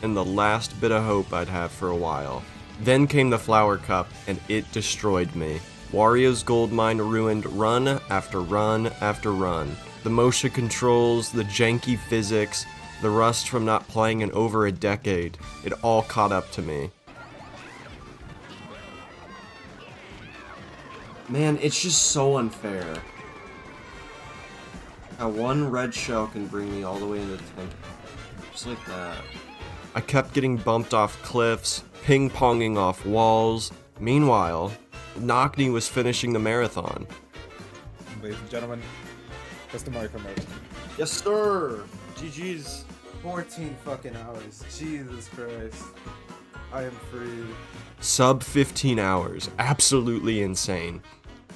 and the last bit of hope I'd have for a while. Then came the Flower Cup, and it destroyed me. Wario's gold mine ruined run after run after run. The motion controls, the janky physics, the rust from not playing in over a decade, it all caught up to me. Man, it's just so unfair. How one red shell can bring me all the way into 10th. Just like that. I kept getting bumped off cliffs, ping-ponging off walls. Meanwhile, Knockney was finishing the marathon. Ladies and gentlemen, that's the Mario Kart marathon. Yes, sir. GG's. 14 fucking hours. Jesus Christ. I am free. Sub 15 hours, absolutely insane.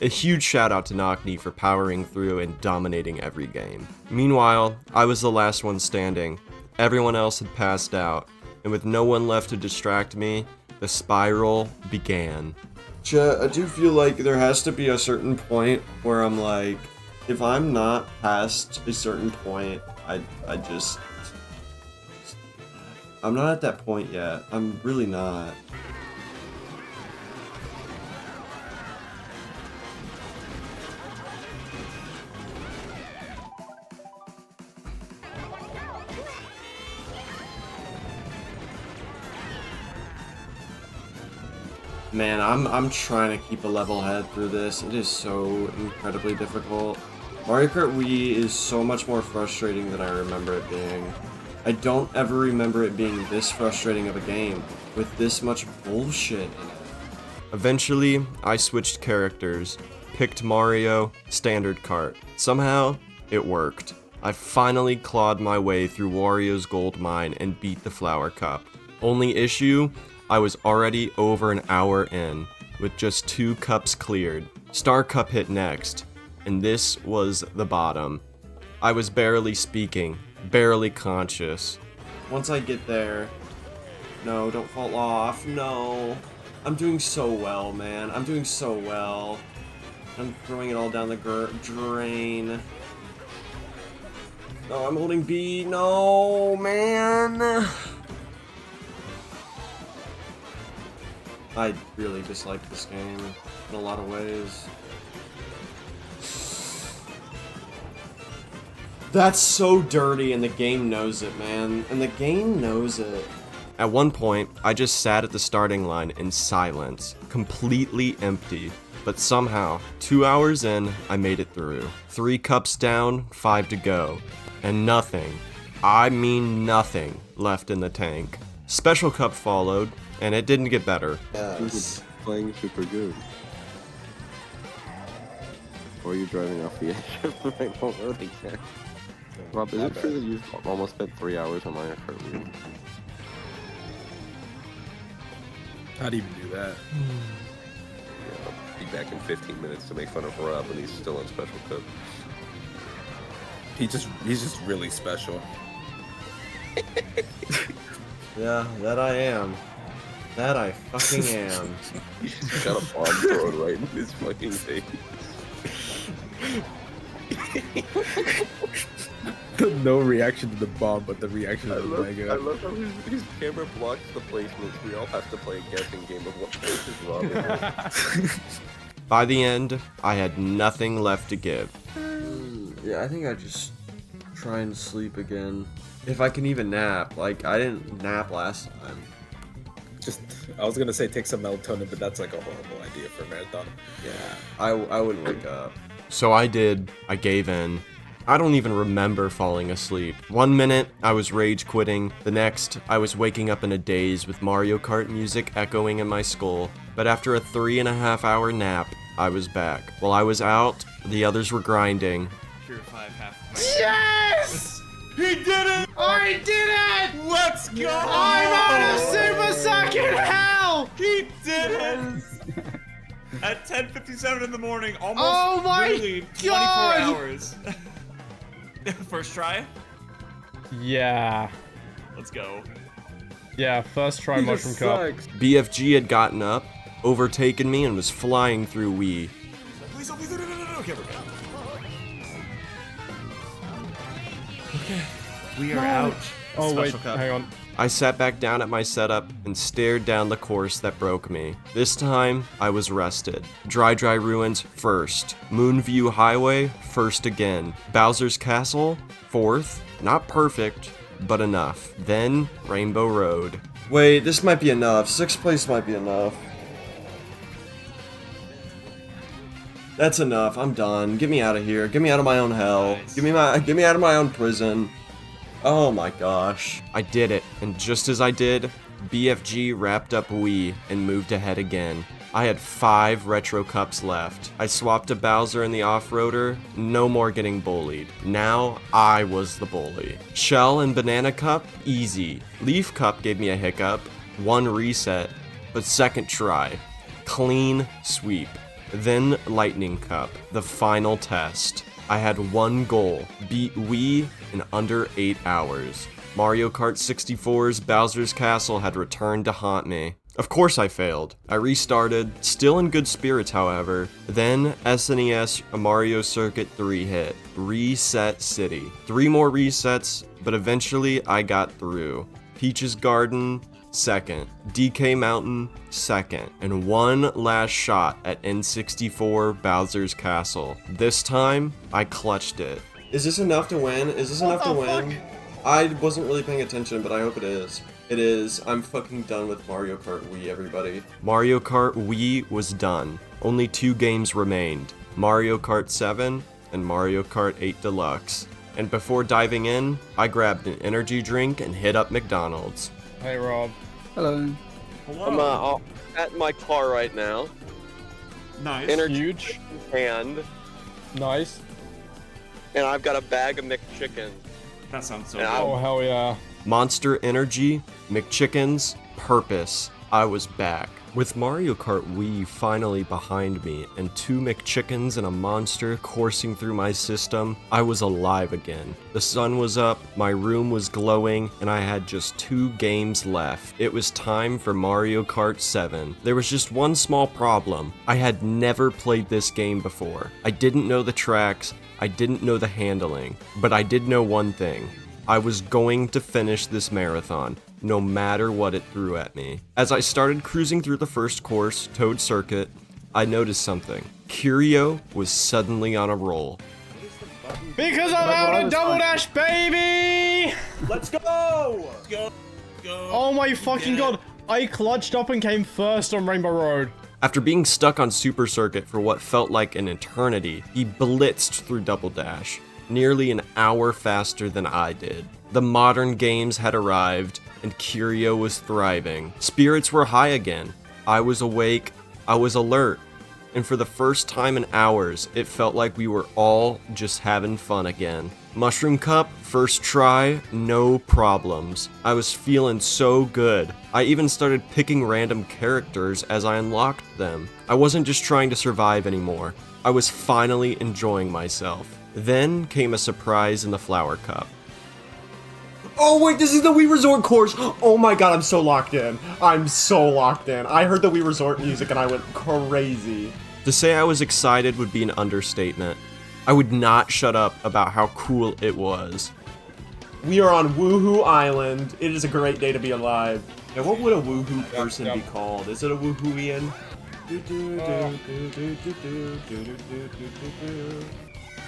A huge shout out to Knockney for powering through and dominating every game. Meanwhile, I was the last one standing. Everyone else had passed out, and with no one left to distract me, the spiral began. I do feel like there has to be a certain point where I'm like, if I'm not past a certain point, I'm not at that point yet. I'm really not. Man, I'm trying to keep a level head through this. It is so incredibly difficult. Mario Kart Wii is so much more frustrating than I remember it being. I don't ever remember it being this frustrating of a game, with this much bullshit in it. Eventually, I switched characters, picked Mario, standard kart. Somehow, it worked. I finally clawed my way through Wario's gold mine and beat the Flower Cup. Only issue, I was already over an hour in, with just 2 cups cleared. Star Cup hit next, and this was the bottom. I was barely speaking, barely conscious. Once I get there... No, don't fall off. No. I'm doing so well, man. I'm doing so well. I'm throwing it all down the drain. No, I'm holding B. No, man. I really dislike this game in a lot of ways. That's so dirty, and the game knows it, man. And the game knows it. At one point, I just sat at the starting line in silence, completely empty. But somehow, 2 hours in, I made it through. 3 cups down, 5 to go. And nothing, I mean nothing, left in the tank. Special cup followed, and it didn't get better. Yes. Playing super good. Or are you driving off the edge of the rainbow road again? Rob, is it true that you've almost spent 3 hours on Mario Kart Wii? How'd he even do that? Yeah, I'll be back in 15 minutes to make fun of Rob when he's still on Special Cup. He's just really special. Yeah, that I am. That I fucking am. He just got a bomb thrown right in his fucking face. No reaction to the bomb, but the reaction to the I Mega. love how his camera blocks the placements. We all have to play a guessing game of what places Rob is in. By the end, I had nothing left to give. Yeah, I think I just try and sleep again. If I can even nap. Like, I didn't nap last time. I was gonna say take some melatonin, but that's like a horrible idea for a marathon. Yeah, I wouldn't wake up. So I did. I gave in. I don't even remember falling asleep. 1 minute, I was rage quitting. The next, I was waking up in a daze with Mario Kart music echoing in my skull. But after a 3.5 hour nap, I was back. While I was out, the others were grinding. Purify half. Yes! He did it! I did it! Let's go! I'm out of Super Saiyan hell! He did it! At 10:57 in the morning, almost Oh my really 24 God! hours. First try? Yeah. Let's go. Yeah, first try Mushroom Cup. BFG had gotten up, overtaken me, and was flying through Wii. Please, no. Okay, we're good. Okay, we are out. Oh wait, Special cup. hang on. I sat back down at my setup and stared down the course that broke me. This time, I was rested. Dry Ruins, first. Moonview Highway, first again. Bowser's Castle, fourth. Not perfect, but enough. Then, Rainbow Road. Wait, this might be enough. 6th place might be enough. That's enough. I'm done. Get me out of here. Get me out of my own hell. Nice. Get me out of my own prison. Oh my gosh. I did it, and just as I did, BFG wrapped up Wii and moved ahead again. I had 5 Retro Cups left. I swapped to Bowser in the off-roader, no more getting bullied. Now, I was the bully. Shell and Banana Cup, easy. Leaf Cup gave me a hiccup, 1 reset, but second try. Clean sweep. Then Lightning Cup, the final test. I had 1 goal, beat Wii in under 8 hours. Mario Kart 64's Bowser's Castle had returned to haunt me. Of course I failed. I restarted, still in good spirits however. Then SNES Mario Circuit 3 hit. Reset City. 3 more resets, but eventually I got through. Peach's Garden, second. DK Mountain, second. And 1 last shot at N64 Bowser's Castle. This time, I clutched it. Is this enough to win? Is this enough to win? I wasn't really paying attention, but I hope it is. It is. I'm fucking done with Mario Kart Wii, everybody. Mario Kart Wii was done. Only 2 games remained. Mario Kart 7 and Mario Kart 8 Deluxe. And before diving in, I grabbed an energy drink and hit up McDonald's. Hey Rob. Hello. Hello. I'm at my car right now. Nice. Energy Huge. hand, Nice. and I've got a bag of McChicken. That sounds so Yeah. good. Oh hell yeah. Monster Energy, McChickens, Purpose. I was back. With Mario Kart Wii finally behind me and 2 McChickens and a monster coursing through my system, I was alive again. The sun was up, my room was glowing, and I had just 2 games left. It was time for Mario Kart 7. There was just one small problem. I had never played this game before. I didn't know the tracks, I didn't know the handling, but I did know one thing. I was going to finish this marathon, no matter what it threw at me. As I started cruising through the first course, Toad Circuit, I noticed something. Curio was suddenly on a roll. Because I'm out of Double Dash, baby! Let's go! go. Oh my fucking god! I clutched up and came first on Rainbow Road. After being stuck on Super Circuit for what felt like an eternity, he blitzed through Double Dash, nearly an hour faster than I did. The modern games had arrived, and Curio was thriving. Spirits were high again. I was awake, I was alert, and for the first time in hours, it felt like we were all just having fun again. Mushroom Cup, first try, no problems. I was feeling so good. I even started picking random characters as I unlocked them. I wasn't just trying to survive anymore. I was finally enjoying myself. Then came a surprise in the Flower Cup. Oh wait, this is the Wii Resort course! Oh my god, I'm so locked in. I'm so locked in. I heard the Wii Resort music and I went crazy. To say I was excited would be an understatement. I would not shut up about how cool it was. We are on Woohoo Island. It is a great day to be alive. Now, what would a Woohoo person be called? Is it a Woohooian?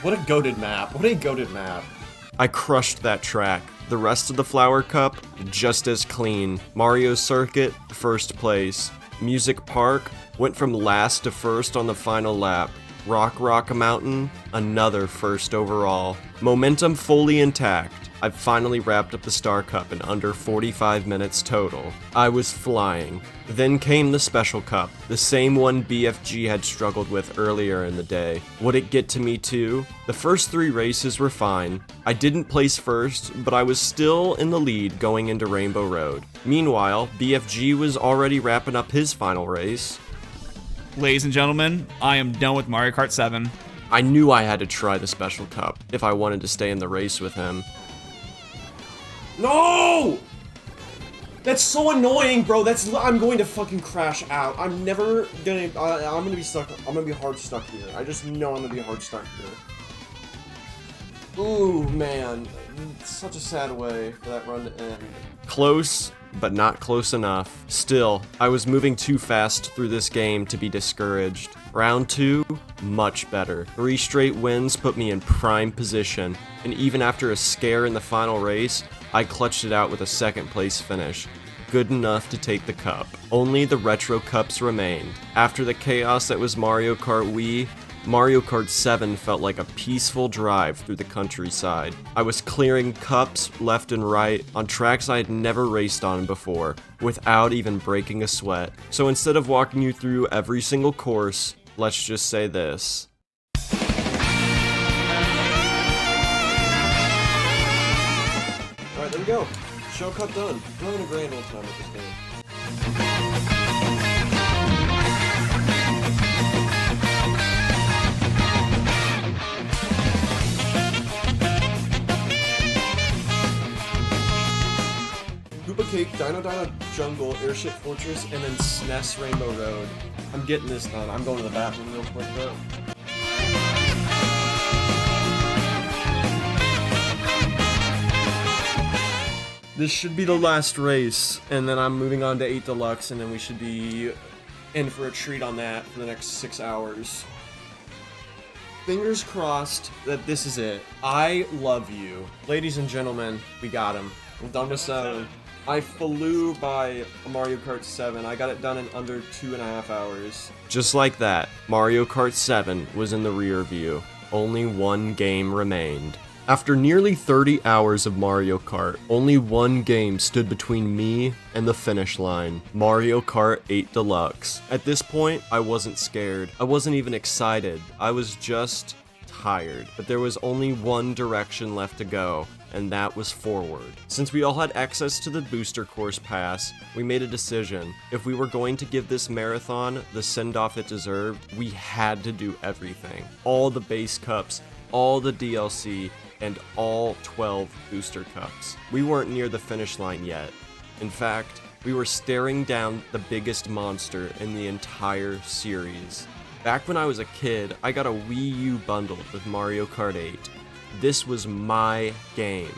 What a goated map. What a goated map. I crushed that track. The rest of the Flower Cup, just as clean. Mario Circuit, first place. Music Park, went from last to first on the final lap. Rock Mountain, another first overall. Momentum fully intact. I've finally wrapped up the Star Cup in under 45 minutes total. I was flying. Then came the Special Cup, the same one BFG had struggled with earlier in the day. Would it get to me too? The first 3 races were fine. I didn't place first, but I was still in the lead going into Rainbow Road. Meanwhile, BFG was already wrapping up his final race. Ladies and gentlemen, I am done with Mario Kart 7. I knew I had to try the Special Cup if I wanted to stay in the race with him. No! That's so annoying, bro. I'm going to fucking crash out. I'm never gonna, I'm gonna be stuck. I'm gonna be hard stuck here. I just know I'm gonna be hard stuck here. Ooh, man. It's such a sad way for that run to end. Close, but not close enough. Still, I was moving too fast through this game to be discouraged. Round 2, much better. 3 straight wins put me in prime position, and even after a scare in the final race, I clutched it out with a 2nd place finish. Good enough to take the cup. Only the Retro Cups remained. After the chaos that was Mario Kart Wii, Mario Kart 7 felt like a peaceful drive through the countryside. I was clearing cups left and right on tracks I had never raced on before, without even breaking a sweat. So instead of walking you through every single course, let's just say this. Alright, there we go. Show cut done. We're having a grand old time with this game. Koopa Cake, Dino Jungle, Airship Fortress, and then SNES Rainbow Road. I'm getting this done. I'm going to the bathroom real quick though. This should be the last race, and then I'm moving on to 8 Deluxe, and then we should be in for a treat on that for the next 6 hours. Fingers crossed that this is it. I love you. Ladies and gentlemen, we got him. I'm done with 7. I flew by Mario Kart 7. I got it done in under 2.5 hours. Just like that, Mario Kart 7 was in the rear view. Only one game remained. After nearly 30 hours of Mario Kart, only one game stood between me and the finish line, Mario Kart 8 Deluxe. At this point, I wasn't scared. I wasn't even excited. I was just tired. But there was only one direction left to go, and that was forward. Since we all had access to the booster course pass, we made a decision. If we were going to give this marathon the send-off it deserved, we had to do everything. All the base cups, all the DLC, and all 12 booster cups. We weren't near the finish line yet. In fact, we were staring down the biggest monster in the entire series. Back when I was a kid, I got a Wii U bundled with Mario Kart 8. This was my game.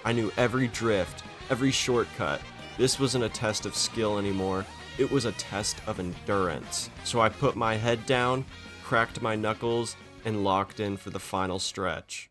I knew every drift, every shortcut. This wasn't a test of skill anymore. It was a test of endurance. So I put my head down, cracked my knuckles, and locked in for the final stretch.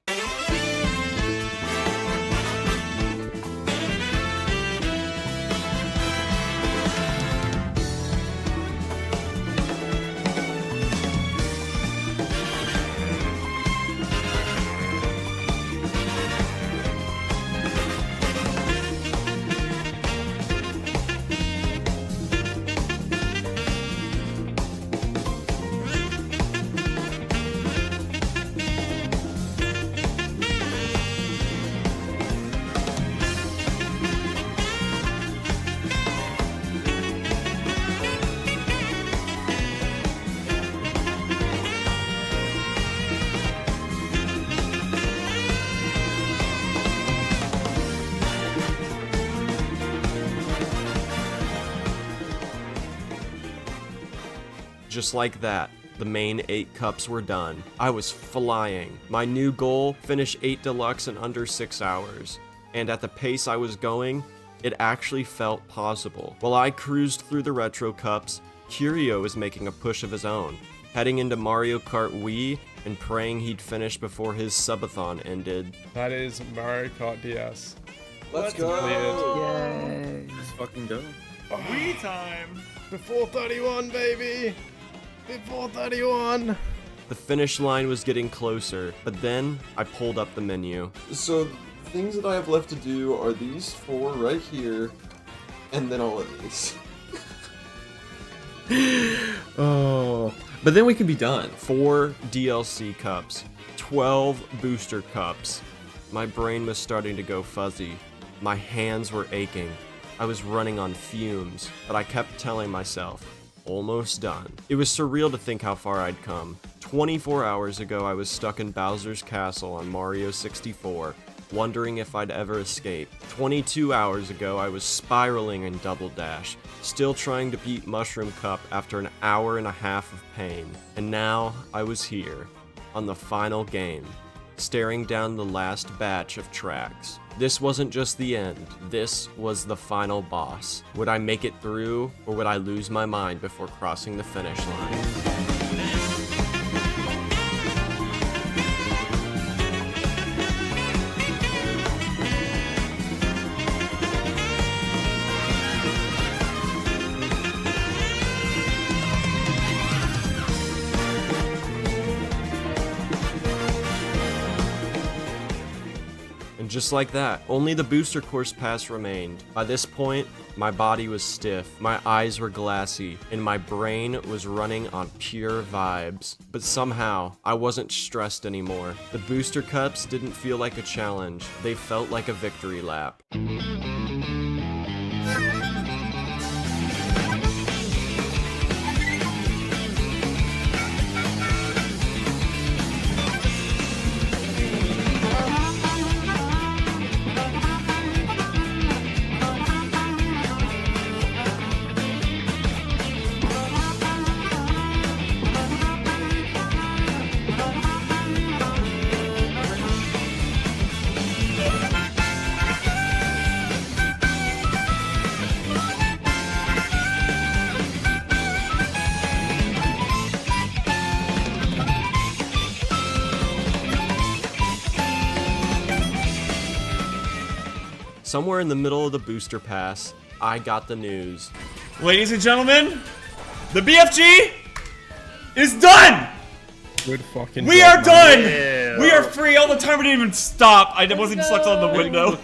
Just like that, the main 8 cups were done. I was flying. My new goal, finish 8 Deluxe in under 6 hours. And at the pace I was going, it actually felt possible. While I cruised through the Retro Cups, Curio was making a push of his own, heading into Mario Kart Wii and praying he'd finish before his subathon ended. That is Mario Kart DS. Let's go. Cleared. Let's fucking go. Wii time. Before 31, baby! Before 31! The finish line was getting closer, but then I pulled up the menu. So, things that I have left to do are these 4 right here, and then all of these. Oh. But then we can be done. 4 DLC cups, 12 booster cups. My brain was starting to go fuzzy. My hands were aching. I was running on fumes, but I kept telling myself, almost done. It was surreal to think how far I'd come. 24 hours ago, I was stuck in Bowser's Castle on Mario 64, wondering if I'd ever escape. 22 hours ago, I was spiraling in Double Dash, still trying to beat Mushroom Cup after an hour and a half of pain. And now, I was here, on the final game, staring down the last batch of tracks. This wasn't just the end, this was the final boss. Would I make it through, or would I lose my mind before crossing the finish line? Just like that, only the booster course pass remained. By this point, my body was stiff, my eyes were glassy, and my brain was running on pure vibes. But somehow, I wasn't stressed anymore. The booster cups didn't feel like a challenge, they felt like a victory lap. Somewhere in the middle of the booster pass, I got the news. Ladies and gentlemen, the BFG is done! Good fucking We job, are done! man. We are free all the time. We didn't even stop. I wasn't stuck on the window.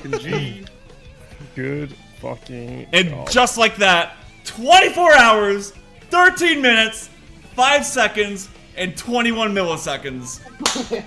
Good fucking And job. just like that, 24 hours, 13 minutes, 5 seconds, and 21 milliseconds.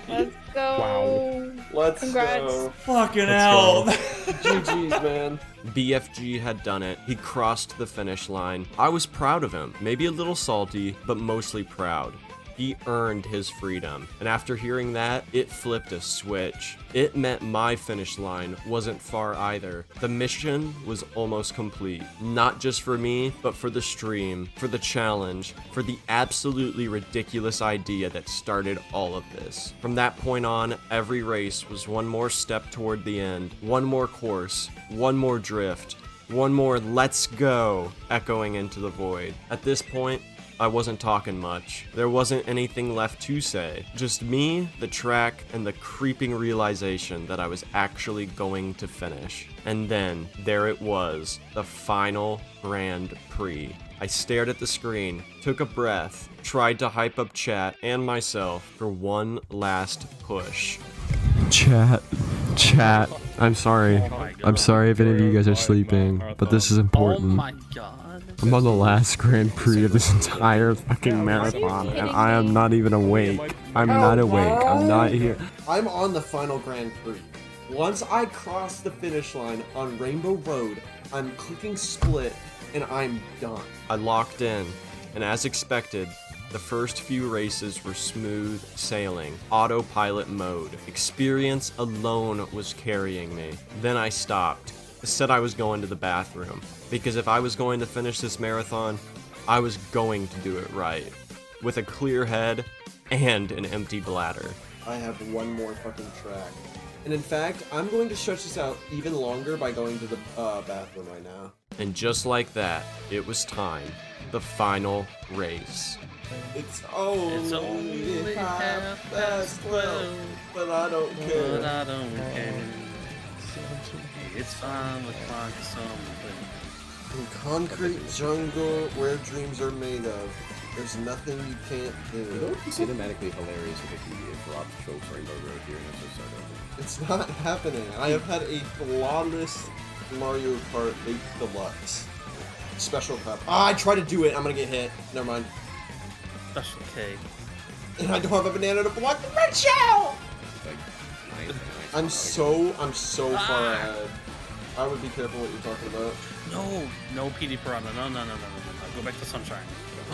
Let's go. Wow. Let's Congrats. go. Fucking Let's hell. go. GG's, man. BFG had done it. He crossed the finish line. I was proud of him. Maybe a little salty, but mostly proud. He earned his freedom. And after hearing that, it flipped a switch. It meant my finish line wasn't far either. The mission was almost complete. Not just for me, but for the stream, for the challenge, for the absolutely ridiculous idea that started all of this. From that point on, every race was one more step toward the end, one more course, one more drift, one more let's go echoing into the void. At this point, I wasn't talking much. There wasn't anything left to say. Just me, the track, and the creeping realization that I was actually going to finish. And then, there it was, the final Grand Prix. I stared at the screen, took a breath, tried to hype up chat and myself for one last push. Chat. I'm sorry. I'm sorry if any of you guys are sleeping, but this is important. Oh my god. I'm on the last Grand Prix of this entire fucking marathon, and I am not even awake. I'm not awake. I'm not here. I'm on the final Grand Prix. Once I cross the finish line on Rainbow Road, I'm clicking split, and I'm done. I locked in, and as expected, the first few races were smooth sailing, autopilot mode. Experience alone was carrying me. Then I stopped. I said I was going to the bathroom, because if I was going to finish this marathon, I was going to do it right. with a clear head and an empty bladder. I have one more fucking track. And in fact, I'm going to stretch this out even longer by going to the bathroom right now. And just like that, it was time. The final race. It's only half past 12, but I don't care. But I don't care. It's 5 o'clock something. In concrete jungle where dreams are made of, there's nothing you can't do. Cinematically hilarious if Rob chokes Rainbow Road here and that's just It's not happening. I have had a flawless Mario Kart Deluxe. Special cup. Ah, I tried to do it. I'm gonna get hit. Never mind. Special K. And I don't have a banana to block the red shell! I'm so far ahead. I would be careful what you're talking about. No PD Piranha. No. Go back to Sunshine.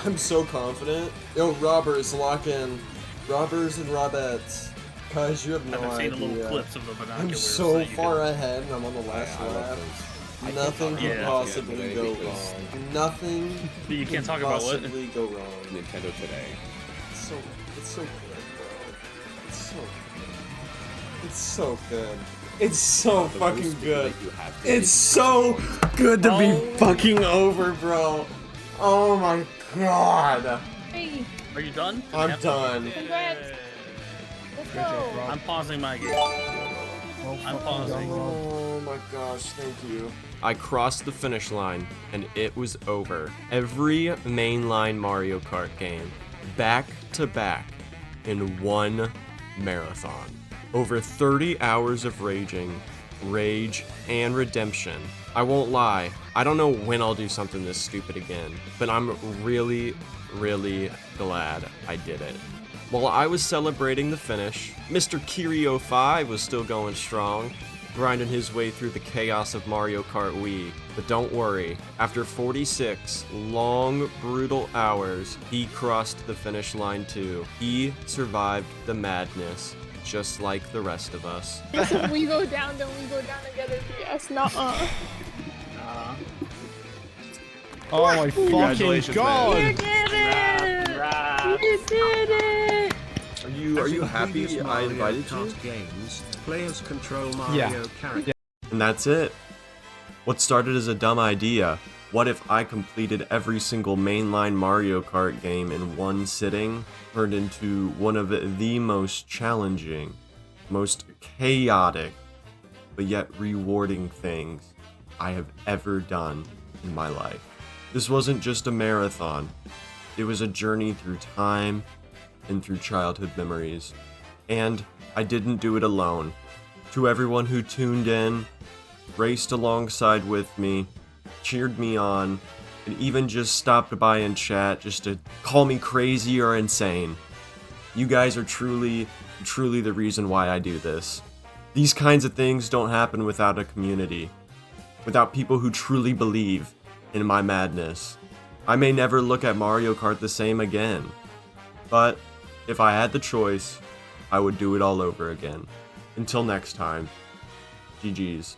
I'm so confident. Yo, robbers, lock in. Robbers and Robettes. Guys, you have no I've idea. seen little clips of the binoculars. I'm so that you far ahead and I'm on the last lap. Nothing could possibly go wrong. Nothing You can't talk could about what? possibly go wrong. Nintendo today. It's so good, bro. It's so good. It's so fucking good. It's so good to be fucking over, bro. Oh my god. Hey, Are you done? I'm done. congrats. Let's go. I'm pausing my game. I'm pausing. Oh my gosh, thank you. I crossed the finish line, and it was over. Every mainline Mario Kart game, back to back, in one marathon. Over 30 hours of raging, rage, and redemption. I won't lie, I don't know when I'll do something this stupid again, but I'm really, really glad I did it. While I was celebrating the finish, Mr. Kirio5 was still going strong, grinding his way through the chaos of Mario Kart Wii. But don't worry, after 46 long, brutal hours, he crossed the finish line too. He survived the madness, just like the rest of us. If we go down, then we go down together. Yes, nuh-uh. Oh my fucking god! You did it! You did it! Are you happy I invited you? Games, players control Yeah. characters. And that's it. What started as a dumb idea, what if I completed every single mainline Mario Kart game in one sitting, turned into one of the most challenging, most chaotic, but yet rewarding things I have ever done in my life. This wasn't just a marathon, it was a journey through time and through childhood memories. And I didn't do it alone. To everyone who tuned in, raced alongside with me, cheered me on, and even just stopped by in chat just to call me crazy or insane. You guys are truly the reason why I do this. These kinds of things don't happen without a community, without people who truly believe in my madness. I may never look at Mario Kart the same again, but if I had the choice, I would do it all over again. Until next time, GG's.